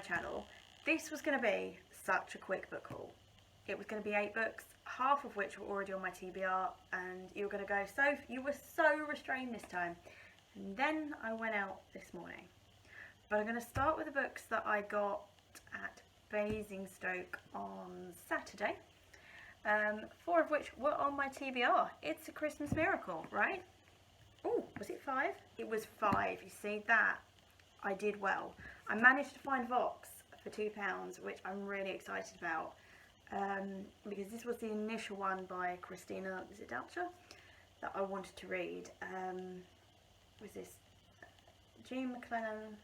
channel, this was going to be such a quick book haul. It was going to be 8 books, half of which were already on my TBR, and you were going to go, "So you were so restrained this time." And then I went out this morning. But I'm going to start with the books that I got at Basingstoke on Saturday. 4 of which were on my TBR. It's a Christmas miracle, right? Oh, was it 5? It was 5. You see, that I did well. I managed to find Vox for £2, which I'm really excited about, because this was the initial one by Christina, is it Doucher, that I wanted to read. Was this Jean McLennan?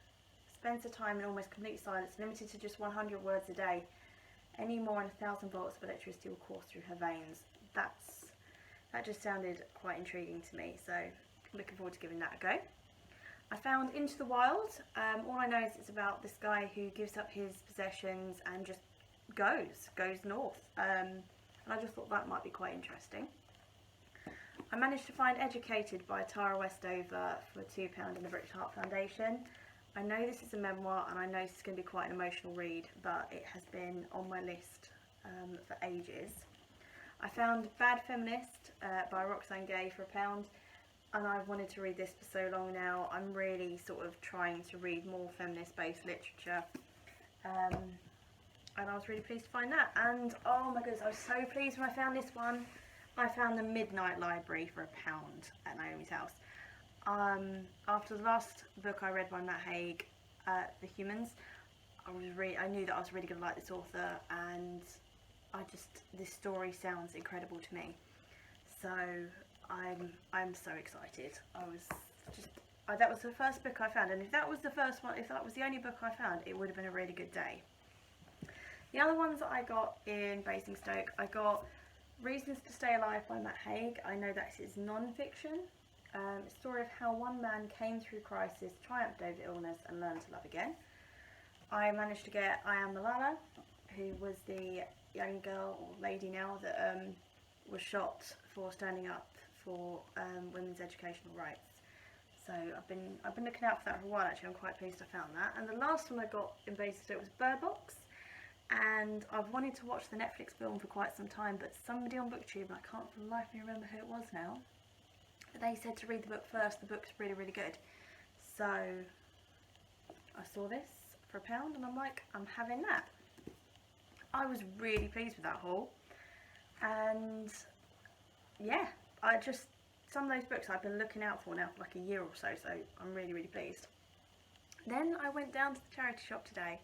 Spends her time in almost complete silence, limited to just 100 words a day. Any more and 1,000 volts of electricity will course through her veins. That just sounded quite intriguing to me, so I'm looking forward to giving that a go. I found Into the Wild. All I know is it's about this guy who gives up his possessions and just goes north. And I just thought that might be quite interesting. I managed to find Educated by Tara Westover for £2 in the British Heart Foundation. I know this is a memoir, and I know this is going to be quite an emotional read, but it has been on my list for ages. I found Bad Feminist by Roxane Gay for £1, and I've wanted to read this for so long now. I'm really sort of trying to read more feminist-based literature, and I was really pleased to find that. And oh my goodness, I was so pleased when I found this one. I found The Midnight Library for £1 at Naomi's house. After the last book I read by Matt Haig, The Humans, I knew that I was really going to like this author, and this story sounds incredible to me. So I'm so excited. That was the first book I found, and if that was the first one, if that was the only book I found, it would have been a really good day. The other ones that I got in Basingstoke, I got Reasons to Stay Alive by Matt Haig. I know that is non-fiction. A story of how one man came through crisis, triumphed over illness, and learned to love again. I managed to get I Am Malala, who was the young girl, or lady now, that was shot for standing up for women's educational rights. So I've been looking out for that for a while actually. I'm quite pleased I found that. And the last one I got in Basingstoke was Bird Box. And I've wanted to watch the Netflix film for quite some time, but somebody on BookTube, and I can't for the life of me remember who it was now, but they said to read the book first. The book's really, really good. So I saw this for £1, and I'm like, I'm having that. I was really pleased with that haul. And yeah, some of those books I've been looking out for now for like a year or so, so I'm really, really pleased. Then I went down to the charity shop today.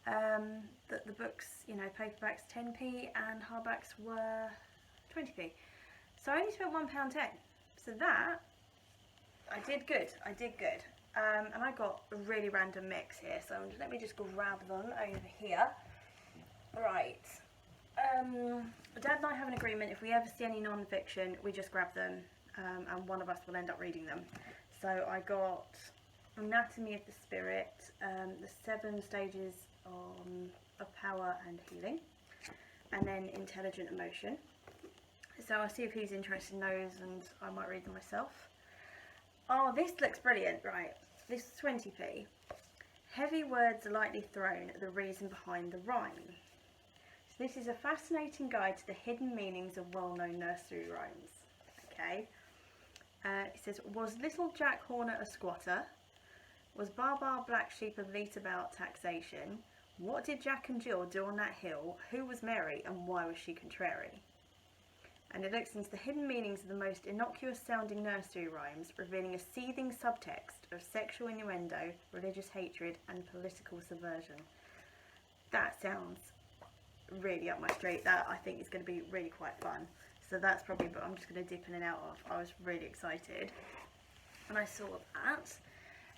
The books, paperbacks 10p and hardbacks were 20p. So I only spent £1.10. So that, I did good. And I got a really random mix here, so let me just grab them over here. Right. Dad and I have an agreement, if we ever see any non-fiction, we just grab them, and one of us will end up reading them. So I got Anatomy of the Spirit, the 7 Stages of Power and Healing, and then Intelligent Emotion. So I'll see if he's interested in those, and I might read them myself. Oh, this looks brilliant. Right, this is 20p. Heavy words lightly thrown, the reason behind the rhyme. So this is a fascinating guide to the hidden meanings of well-known nursery rhymes. Okay. It says, was little Jack Horner a squatter? Was Bar black sheep of leet about taxation? What did Jack and Jill do on that hill? Who was Mary, and why was she contrary? And it looks into the hidden meanings of the most innocuous sounding nursery rhymes, revealing a seething subtext of sexual innuendo, religious hatred, and political subversion. That sounds really up my street. That I think is going to be really quite fun. So that's probably what I'm just going to dip in and out of. I was really excited and I saw that.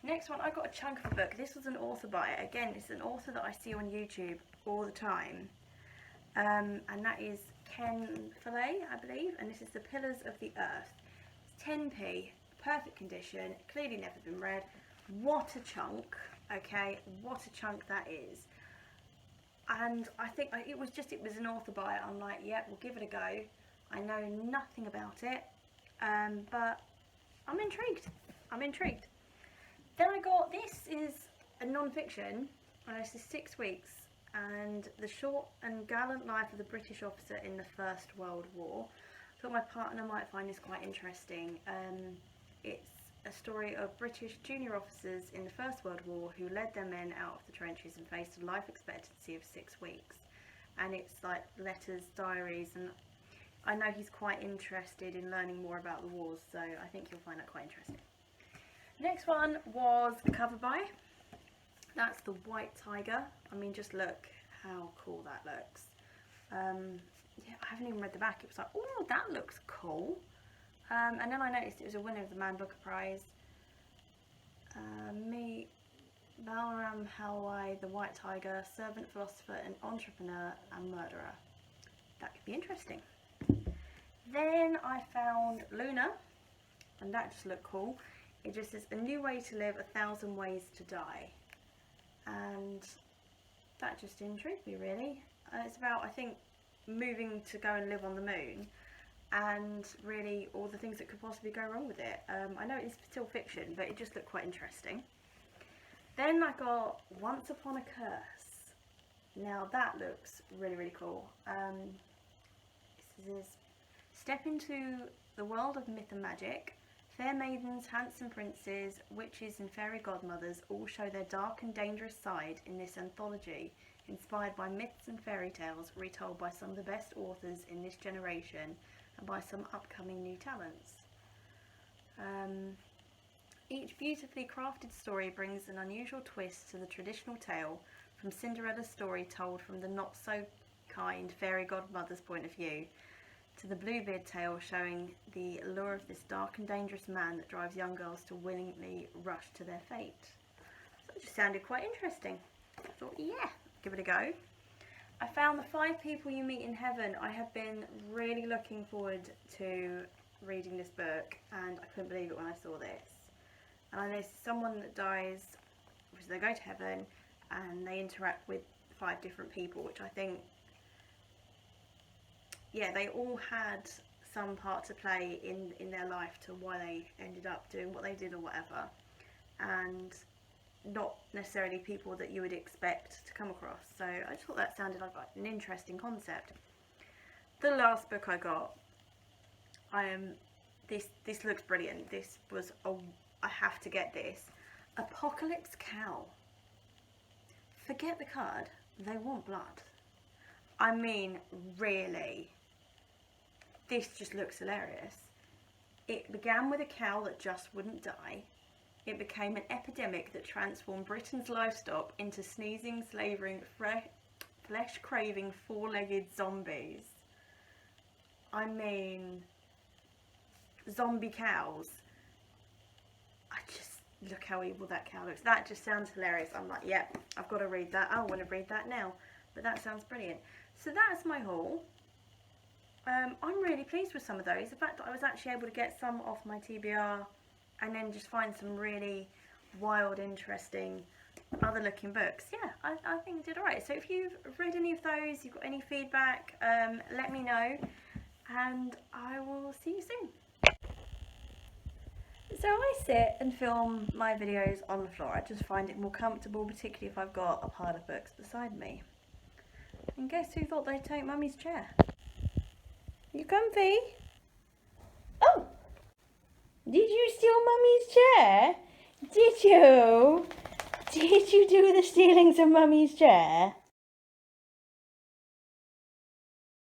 Next one, I got a chunk of a book. This was an author by it. Again, it's an author that I see on YouTube all the time. And that is Ken Follett, I believe. And this is The Pillars of the Earth. It's 10p, perfect condition, clearly never been read. What a chunk, okay? What a chunk that is. And I think it was an author by it. I'm like, yeah, we'll give it a go. I know nothing about it, but I'm intrigued. Then I got, this is a non-fiction, and this is 6 weeks, and the short and gallant life of the British officer in the First World War. I thought my partner might find this quite interesting. It's a story of British junior officers in the First World War who led their men out of the trenches and faced a life expectancy of 6 weeks. And it's like letters, diaries, and I know he's quite interested in learning more about the wars, so I think you'll find that quite interesting. Next one was a cover by. That's the White Tiger. I mean, just look how cool that looks. Yeah, I haven't even read the back. It was like, oh, that looks cool. And then I noticed it was a winner of the Man Booker Prize. Meet Balaram Halwai, the White Tiger, servant, philosopher, and entrepreneur and murderer. That could be interesting. Then I found Luna, and that just looked cool. It just says, a new way to live, 1,000 ways to die. And that just intrigued me, really. It's about, I think, moving to go and live on the moon, and really all the things that could possibly go wrong with it. I know it's still fiction, but it just looked quite interesting. Then I got Once Upon a Curse. Now that looks really, really cool. This is, step into the world of myth and magic. Fair maidens, handsome princes, witches and fairy godmothers all show their dark and dangerous side in this anthology, inspired by myths and fairy tales retold by some of the best authors in this generation and by some upcoming new talents. Each beautifully crafted story brings an unusual twist to the traditional tale, from Cinderella's story told from the not-so-kind fairy godmother's point of view, to the Bluebeard tale showing the allure of this dark and dangerous man that drives young girls to willingly rush to their fate. So it just sounded quite interesting. I thought, yeah, give it a go. I found the 5 people you meet in heaven. I have been really looking forward to reading this book, and I couldn't believe it when I saw this. And there's someone that dies, which they go to heaven, and they interact with 5 different people, which I think, yeah, they all had some part to play in their life to why they ended up doing what they did or whatever, and not necessarily people that you would expect to come across. So I just thought that sounded like an interesting concept. The last book I got, this looks brilliant. This was I have to get this. Apocalypse Cow. Forget the card, they want blood. I mean, really. This just looks hilarious. It began with a cow that just wouldn't die. It became an epidemic that transformed Britain's livestock into sneezing, slavering, flesh-craving, 4-legged zombies. I mean, zombie cows. I just, look how evil that cow looks. That just sounds hilarious. I'm like, yep, I've got to read that. I want to read that now. But that sounds brilliant. So that's my haul. I'm really pleased with some of those. The fact that I was actually able to get some off my TBR and then just find some really wild, interesting, other looking books. Yeah, I think I did alright. So if you've read any of those, you've got any feedback, let me know, and I will see you soon. So I sit and film my videos on the floor. I just find it more comfortable, particularly if I've got a pile of books beside me. And guess who thought they'd take Mummy's chair? You comfy? Oh! Did you steal Mummy's chair? Did you? Did you do the stealings of Mummy's chair?